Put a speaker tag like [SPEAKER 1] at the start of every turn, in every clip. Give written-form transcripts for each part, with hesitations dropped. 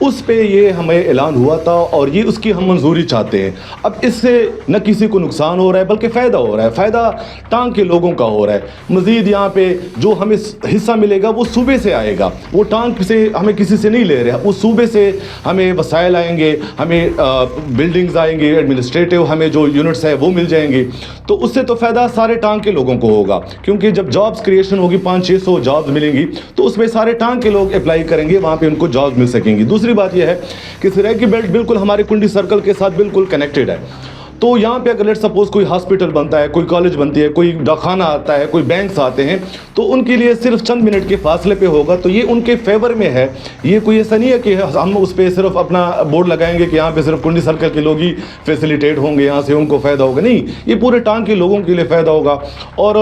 [SPEAKER 1] اس پہ یہ ہمیں اعلان ہوا تھا اور یہ اس کی ہم منظوری چاہتے ہیں. اب اس سے نہ کسی کو نقصان ہو رہا ہے بلکہ فائدہ ہو رہا ہے. فائدہ ٹانگ کے لوگوں کا ہو رہا ہے. مزید یہاں پہ جو ہمیں حصہ ملے گا وہ صوبے سے آئے گا, وہ ٹانگ سے ہمیں کسی سے نہیں لے رہے. وہ صوبے سے ہمیں وسائل آئیں گے, ہمیں بلڈنگز آئیں گے, ایڈمنسٹریٹو ہمیں جو یونٹس ہے وہ مل جائیں گے. تو اس سے تو فائدہ سارے ٹانگ کے لوگوں کو ہوگا, کیونکہ جب جابس کریشن ہوگی 500-600 جابس ملیں گی تو اس میں سارے ٹانگ کے لوگ اپلائی کریں گے, وہاں پہ ان کو جابس مل سکیں گی. دوسری بات یہ ہے کہ سرائکی بیلٹ بالکل ہمارے کنڈی سرکل کے ساتھ بالکل کنیکٹڈ ہے. تو یہاں پہ اگر لیٹ سپوز کوئی ہاسپٹل بنتا ہے, کوئی کالج بنتی ہے, کوئی ڈاکخانہ آتا ہے, کوئی بینکس آتے ہیں, تو ان کے لیے صرف چند منٹ کے فاصلے پہ ہوگا. تو یہ ان کے فیور میں ہے. یہ کوئی ایسا نہیں ہے کہ ہم اس پہ صرف اپنا بورڈ لگائیں گے کہ یہاں پہ صرف کنڈی سرکل کے لوگ ہی فیسیلیٹیٹ ہوں گے, یہاں سے ان کو فائدہ ہوگا. نہیں, یہ پورے ٹانگ کے لوگوں کے لیے فائدہ ہوگا. اور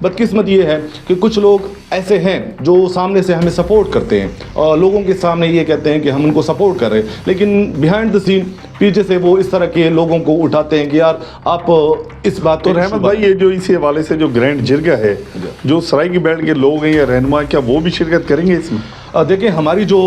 [SPEAKER 1] بدقسمت یہ ہے کہ کچھ لوگ ایسے ہیں جو سامنے سے ہمیں سپورٹ کرتے ہیں, اور لوگوں کے سامنے یہ کہتے ہیں کہ ہم ان کو سپورٹ کر رہے ہیں, لیکن بیہائنڈ دا سین پیچھے سے وہ اس طرح کے لوگوں کو اٹھاتے ہیں کہ یار آپ اس بات.
[SPEAKER 2] تو رحمت بھائی, یہ جو اسی حوالے سے جو گرینڈ جرگہ ہے, جو سرائکی بیلٹ کے لوگ ہیں یا رہنما, کیا وہ بھی شرکت کریں گے اس میں؟
[SPEAKER 1] دیکھیں, ہماری جو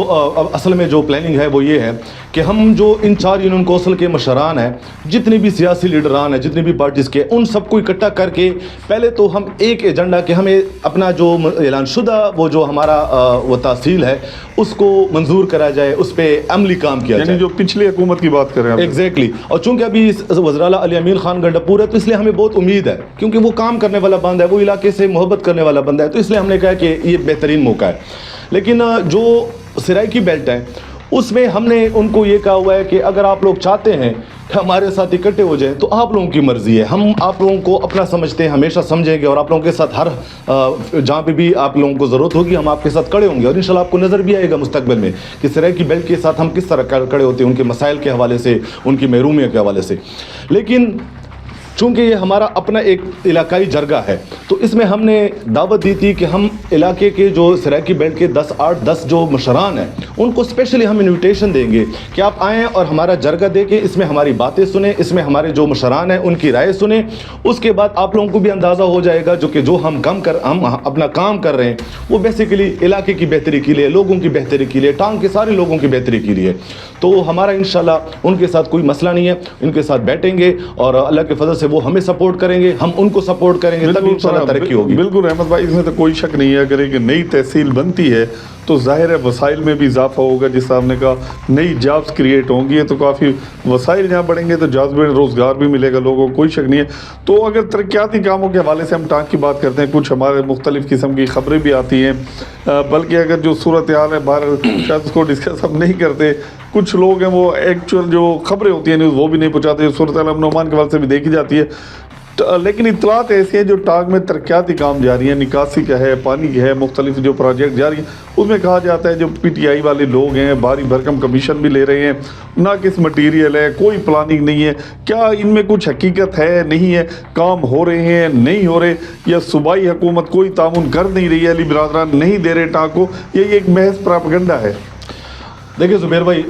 [SPEAKER 1] اصل میں جو پلاننگ ہے وہ یہ ہے کہ ہم جو ان 4 یونین کونسل کے مشران ہیں, جتنے بھی سیاسی لیڈران ہیں, جتنے بھی پارٹیز کے, ان سب کو اکٹھا کر کے پہلے تو ہم ایک ایجنڈا کہ ہمیں اپنا جو اعلان شدہ وہ جو ہمارا وہ تحصیل ہے اس کو منظور کرا جائے, اس پہ عملی کام کیا جائے.
[SPEAKER 2] یعنی جو پچھلی حکومت کی بات کر رہے ہیں.
[SPEAKER 1] ایگزیکٹلی. اور چونکہ ابھی وزراء علی امین خان گنڈاپور ہے تو اس لیے ہمیں بہت امید ہے, کیونکہ وہ کام کرنے والا بندہ ہے, وہ علاقے سے محبت کرنے والا بندہ ہے, تو اس لیے ہم نے کہا کہ یہ بہترین موقع ہے. لیکن جو سرائکی بیلٹ ہے اس میں ہم نے ان کو یہ کہا ہوا ہے کہ اگر آپ لوگ چاہتے ہیں کہ ہمارے ساتھ اکٹھے ہو جائیں تو آپ لوگوں کی مرضی ہے. ہم آپ لوگوں کو اپنا سمجھتے ہیں, ہمیشہ سمجھیں گے, اور آپ لوگوں کے ساتھ ہر جہاں پہ بھی آپ لوگوں کو ضرورت ہوگی ہم آپ کے ساتھ کھڑے ہوں گے. اور انشاءاللہ آپ کو نظر بھی آئے گا مستقبل میں کہ سرائکی بیلٹ کے ساتھ ہم کس طرح کھڑے ہوتے ہیں, ان کے مسائل کے حوالے سے, ان کی محرومیت کے حوالے سے. لیکن چونکہ یہ ہمارا اپنا ایک علاقائی جرگہ ہے تو اس میں ہم نے دعوت دی تھی کہ ہم علاقے کے جو سرائکی بیلٹ کے 10 جو مشران ہیں ان کو اسپیشلی ہم انویٹیشن دیں گے کہ آپ آئیں اور ہمارا جرگہ دیکھیں, اس میں ہماری باتیں سنیں, اس میں ہمارے جو مشران ہیں ان کی رائے سنیں. اس کے بعد آپ لوگوں کو بھی اندازہ ہو جائے گا جو ہم اپنا کام کر رہے ہیں وہ بیسیکلی علاقے کی بہتری کے لیے, لوگوں کی بہتری کے لیے, ٹانگ کے سارے لوگوں کی بہتری کے لیے. تو ہمارا انشاءاللہ ان کے ساتھ کوئی مسئلہ نہیں ہے, ان کے ساتھ بیٹھیں گے اور اللہ کے فضل سے وہ ہمیں سپورٹ کریں گے, ہم ان کو سپورٹ کریں گے, تب انشاءاللہ ترقی ہوگی.
[SPEAKER 2] بالکل احمد بھائی, اس میں تو کوئی شک نہیں ہے. اگر ایک نئی تحصیل بنتی ہے تو ظاہر ہے وسائل میں بھی اضافہ ہوگا, جس طرح ہم نے کہا نئی جابس کریٹ ہوں گی تو کافی وسائل جہاں بڑھیں گے تو جابس میں روزگار بھی ملے گا لوگوں کو, کوئی شک نہیں ہے. تو اگر ترقیاتی کاموں کے حوالے سے ہم ٹانگ کی بات کرتے ہیں, کچھ ہمارے مختلف قسم کی خبریں بھی آتی ہیں, بلکہ اگر جو صورتحال ہے باہر شاید اس کو ڈسکس ہم نہیں کرتے. کچھ لوگ ہیں وہ ایکچوئل جو خبریں ہوتی ہیں نیوز وہ بھی نہیں پہنچاتے, صورتحال امن و امان کے حوالے سے بھی دیکھی جاتی ہے. لیکن اطلاعات ایسی ہیں جو ٹانگ میں ترقیاتی کام جاری ہیں, نکاسی کا ہے, پانی کا ہے, مختلف جو پروجیکٹ جاری ہیں, اس میں کہا جاتا ہے جو پی ٹی آئی والے لوگ ہیں بھاری بھرکم کمیشن بھی لے رہے ہیں, ناقص مٹیریل ہے, کوئی پلاننگ نہیں ہے. کیا ان میں کچھ حقیقت ہے, نہیں ہے, کام ہو رہے ہیں, نہیں ہو رہے, یا صوبائی حکومت کوئی تعاون کر نہیں رہی ہے, علی برادران نہیں دے رہے ٹانگ کو, یہ ایک محض پراپیگنڈا ہے؟
[SPEAKER 1] دیکھیں زبیر بھائی,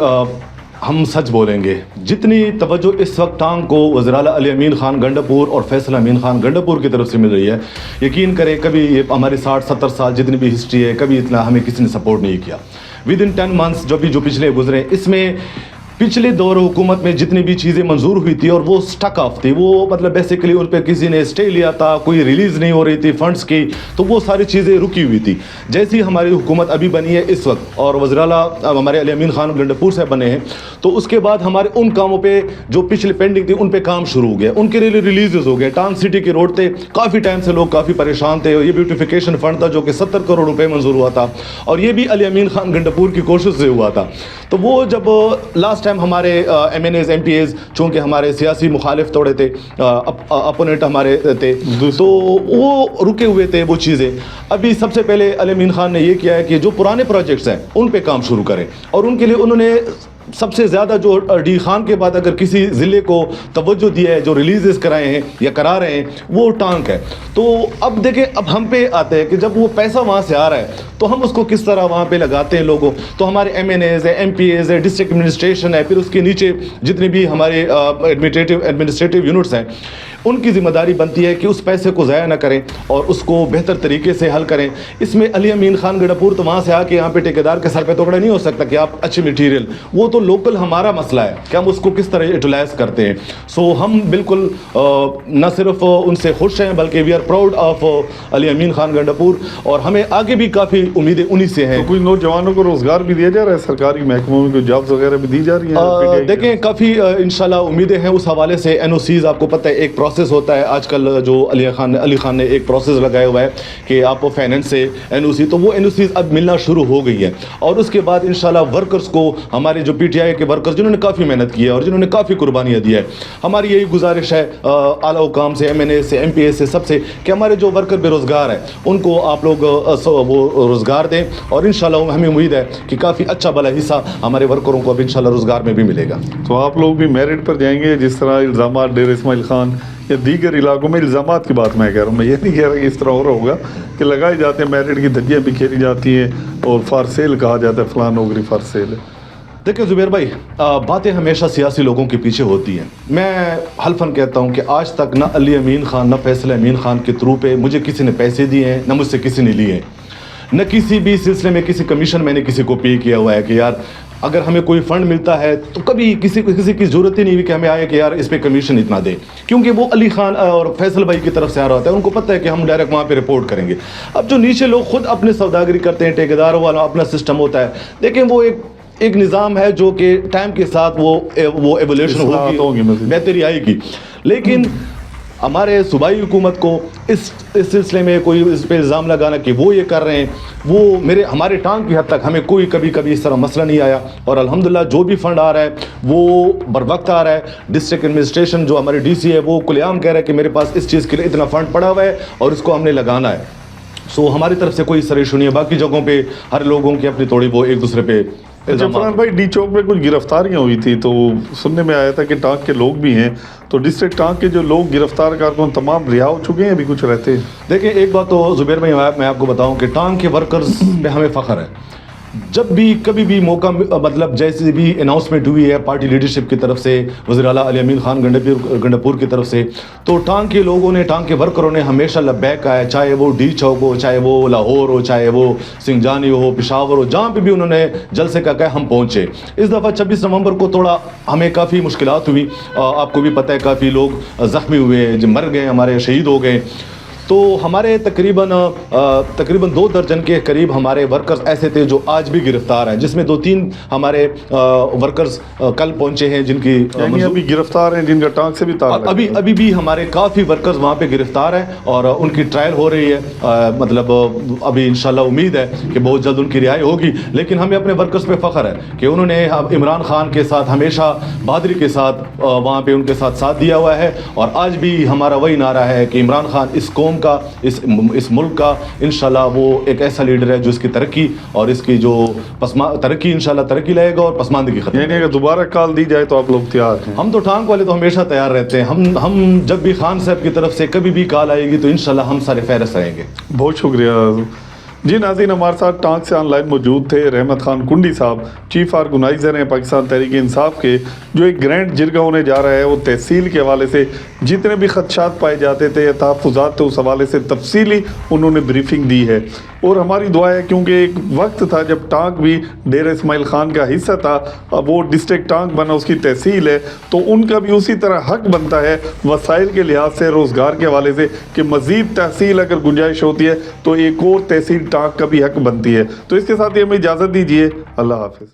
[SPEAKER 1] ہم سچ بولیں گے, جتنی توجہ اس وقت ٹانگ کو وزراء علی امین خان گنڈاپور اور فیصل امین خان گنڈاپور کی طرف سے مل رہی ہے, یقین کریں کبھی یہ ہمارے 60-70 سال جتنی بھی ہسٹری ہے کبھی اتنا ہمیں کسی نے سپورٹ نہیں کیا. ود ان 10 months جو پچھلے گزرے, اس میں پچھلے دور حکومت میں جتنی بھی چیزیں منظور ہوئی تھی اور وہ سٹک آف تھی, وہ مطلب بیسیکلی ان پہ کسی نے اسٹے لیا تھا, کوئی ریلیز نہیں ہو رہی تھی فنڈز کی, تو وہ ساری چیزیں رکی ہوئی تھی. جیسی ہماری حکومت ابھی بنی ہے اس وقت اور وزراء ہمارے علی امین خان گنڈاپور سے بنے ہیں, تو اس کے بعد ہمارے ان کاموں پہ جو پچھلے پینڈنگ تھی ان پہ کام شروع ہو گیا, ان کے لیے ریلیزز ہو گئے. ٹانگ سٹی کے روڈ تھے, کافی ٹائم سے لوگ کافی پریشان تھے, یہ بیوٹیفیکیشن فنڈ تھا جو کہ 70 کروڑ روپے منظور ہوا تھا, اور یہ بھی علی امین خان گنڈاپور کی کوشش سے ہوا تھا. تو وہ جب لاسٹ ٹائم ہمارے MNAs MPAs چونکہ ہمارے سیاسی مخالف توڑے تھے, اپوننٹ ہمارے تھے, تو وہ رکے ہوئے تھے وہ چیزیں. ابھی سب سے پہلے علی امین خان نے یہ کیا ہے کہ جو پرانے پروجیکٹس ہیں ان پہ کام شروع کریں, اور ان کے لیے انہوں نے سب سے زیادہ جو ڈی خان کے بعد اگر کسی ضلع کو توجہ دیا ہے, جو ریلیزز کرائے ہیں یا کرا رہے ہیں, وہ ٹانگ ہے. تو اب دیکھیں, اب ہم پہ آتے ہیں کہ جب وہ پیسہ وہاں سے آ رہا ہے تو ہم اس کو کس طرح وہاں پہ لگاتے ہیں لوگوں. تو ہمارے ایم این ایز ہے, ایم پی ایز ہے, ڈسٹرکٹ ایڈمنسٹریشن ہے, پھر اس کے نیچے جتنے بھی ہمارے ایڈمنسٹریٹو یونٹس ہیں, ان کی ذمہ داری بنتی ہے کہ اس پیسے کو ضائع نہ کریں اور اس کو بہتر طریقے سے حل کریں. اس میں علی امین خان گنڈاپور تو وہاں سے آ کے یہاں پہ ٹھیکیدار کے سر پہ توڑا نہیں ہو سکتا کہ آپ اچھے مٹیریل, وہ تو لوکل ہمارا مسئلہ ہے کہ ہم اس کو کس طرح یوٹیلائز کرتے ہیں. سو ہم بالکل نہ صرف ان سے خوش ہیں بلکہ وی آر پراؤڈ آف علی امین خان گنڈاپور, اور ہمیں آگے بھی کافی امیدیں انہی سے ہیں.
[SPEAKER 2] تو کچھ نوجوانوں کو روزگار بھی دیا جا رہا ہے, سرکاری محکموں میں کوئی جابز وغیرہ بھی دی جا رہی ہیں؟
[SPEAKER 1] دیکھیں کافی انشاءاللہ امیدیں ہیں اس حوالے سے. این او سیز آپ کو پتہ ہے ایک پروسیس ہوتا ہے آج کل, جو علی خان نے ایک پروسیس لگایا ہوا ہے کہ آپ فائنینس سے این او سی, تو وہ این او سیز اب ملنا شروع ہو گئی ہے. اور اس کے بعد انشاءاللہ ورکرز کو, ہمارے جو پی ٹی آئی کے ورکرز جنہوں نے کافی محنت کی ہے اور جنہوں نے کافی قربانیاں دی ہے, ہماری یہی گزارش ہے اعلیٰ حکام سے, ایم این اے سے, ایم پی اے سے, سب سے, کہ ہمارے جو ورکر بے روزگار ہیں ان کو آپ لوگ وہ روزگار دیں, اور انشاءاللہ ہمیں امید ہے کہ کافی اچھا بھلا حصہ ہمارے ورکروں کو اب انشاءاللہ روزگار میں بھی ملے گا.
[SPEAKER 2] تو آپ لوگ بھی میرٹ پر جائیں گے جس طرح الزامات ڈیر اسماعیل خان یا دیگر علاقوں میں, الزامات کی بات میں کہہ رہا ہوں, میں یہ نہیں کہہ رہا کہ اس طرح ہو رہا ہوگا کہ لگائے جاتے ہیں, میرٹ کی دھجیاں بکھیری جاتی ہیں اور فار سیل کہا جاتا ہے فلاں نوکری فار سیل ہے.
[SPEAKER 1] دیکھیں زبیر بھائی, باتیں ہمیشہ سیاسی لوگوں کے پیچھے ہوتی ہیں. میں حلفاً کہتا ہوں کہ آج تک نہ علی امین خان نہ فیصل امین خان کے تھرو پہ مجھے کسی نے پیسے دیے ہیں, نہ مجھ سے کسی نے لیے ہیں, نہ کسی بھی سلسلے میں کسی کمیشن میں نے کسی کو پے کیا ہوا ہے کہ یار اگر ہمیں کوئی فنڈ ملتا ہے تو کبھی کسی کی ضرورت ہی نہیں ہوئی کہ ہمیں آئے کہ یار اس پہ کمیشن اتنا دے, کیونکہ وہ علی خان اور فیصل بھائی کی طرف سے آ رہا ہوتا ہے, ان کو پتہ ہے کہ ہم ڈائریکٹ وہاں پہ رپورٹ کریں گے. اب جو نیچے لوگ خود اپنے سوداگری کرتے ہیں, ٹھیکیدار والا اپنا سسٹم ہوتا ہے, دیکھیں وہ ایک نظام ہے جو کہ ٹائم کے ساتھ وہ ایولیوشن ہوگی, بہتری آئے گی. لیکن ہمارے صوبائی حکومت کو اس سلسلے میں کوئی اس پہ الزام لگانا کہ وہ یہ کر رہے ہیں, وہ ہمارے ٹانگ کی حد تک ہمیں کوئی کبھی اس طرح مسئلہ نہیں آیا. اور الحمدللہ جو بھی فنڈ آ رہا ہے وہ بر وقت آ رہا ہے. ڈسٹرکٹ ایڈمنسٹریشن جو ہمارے ڈی سی ہے وہ کھلے عام کہہ رہا ہے کہ میرے پاس اس چیز کے لیے اتنا فنڈ پڑا ہوا ہے اور اس کو ہم نے لگانا ہے. سو ہماری طرف سے کوئی اس طرح ایشو نہیں ہے. باقی جگہوں پہ ہر لوگوں کی اپنی تھوڑی وہ ایک دوسرے پہ.
[SPEAKER 2] فرحان بھائی, ڈی چوک میں کچھ گرفتاریاں ہوئی تھی تو سننے میں آیا تھا کہ ٹانک کے لوگ بھی ہیں, تو ڈسٹرکٹ ٹانک کے جو لوگ گرفتار کارکن تمام رہا ہو چکے ہیں, ابھی کچھ رہتے ہیں؟
[SPEAKER 1] دیکھیں ایک بات تو زبیر بھائی میں آپ کو بتاؤں کہ ٹانک کے ورکرز پہ ہمیں فخر ہے. جب بھی کبھی بھی موقع, مطلب جیسے بھی اناؤنسمنٹ ہوئی ہے پارٹی لیڈرشپ کی طرف سے, وزیر اعلیٰ علی امین خان گنڈاپور کی طرف سے, تو ٹانک کے لوگوں نے, ٹانک کے ورکروں نے ہمیشہ لبیک کہا ہے, چاہے وہ ڈی چوک ہو, چاہے وہ لاہور ہو, چاہے وہ سنگجانی ہو, پشاور ہو, جہاں پہ بھی انہوں نے جلسے کا کہا ہم پہنچے. اس دفعہ 26 نومبر کو تھوڑا ہمیں کافی مشکلات ہوئی, آپ کو بھی پتہ ہے کافی لوگ زخمی ہوئے, جو مر گئے, ہمارے شہید ہو گئے. تو ہمارے تقریباً 2 درجن کے قریب ہمارے ورکرز ایسے تھے جو آج بھی گرفتار ہیں, جس میں 2-3 ہمارے ورکرز کل پہنچے ہیں جن کی
[SPEAKER 2] یعنی ابھی گرفتار ہیں, جن کا ٹانک سے بھی تعلق ہے.
[SPEAKER 1] ابھی بھی ہمارے کافی ورکرز وہاں پہ گرفتار ہیں اور ان کی ٹرائل ہو رہی ہے. مطلب ابھی انشاءاللہ امید ہے کہ بہت جلد ان کی رہائی ہوگی. لیکن ہمیں اپنے ورکرز پہ فخر ہے کہ انہوں نے عمران خان کے ساتھ ہمیشہ بہادری کے ساتھ وہاں پہ ان کے ساتھ دیا ہوا ہے. اور آج بھی ہمارا وہی نعرہ ہے کہ عمران خان اس قوم کا, اس ملک کا انشاءاللہ وہ ایک ایسا لیڈر ہے جو اس کی ترقی اور اس کی جو ترقی انشاءاللہ ترقی لائے گا اور پسماندگی ختم.
[SPEAKER 2] یعنی اگر دوبارہ کال دی جائے تو آپ لوگ تیار ہیں؟
[SPEAKER 1] ہم تو ٹانک والے تو ہمیشہ تیار رہتے ہیں. ہم جب بھی خان صاحب کی طرف سے کبھی بھی کال آئے گی تو انشاءاللہ ہم سارے فہرست رہیں گے.
[SPEAKER 2] بہت شکریہ. جی ناظرین, ہمارے ساتھ ٹانک سے آن لائن موجود تھے رحمت خان کنڈی صاحب, چیف آرگنائزر ہیں پاکستان تحریک انصاف کے, جو ایک گرینڈ جرگہ ہونے جا رہا ہے. وہ تحصیل کے حوالے سے جتنے بھی خدشات پائے جاتے تھے یا تحفظات تھے اس حوالے سے تفصیلی انہوں نے بریفنگ دی ہے. اور ہماری دعا ہے, کیونکہ ایک وقت تھا جب ٹانک بھی ڈیرہ اسماعیل خان کا حصہ تھا, اب وہ ڈسٹرکٹ ٹانک بنا, اس کی تحصیل ہے, تو ان کا بھی اسی طرح حق بنتا ہے وسائل کے لحاظ سے, روزگار کے حوالے سے, کہ مزید تحصیل اگر گنجائش ہوتی ہے تو ایک اور تحصیل ٹانک کا بھی حق بنتی ہے. تو اس کے ساتھ ہی ہمیں اجازت دیجیے. اللہ حافظ.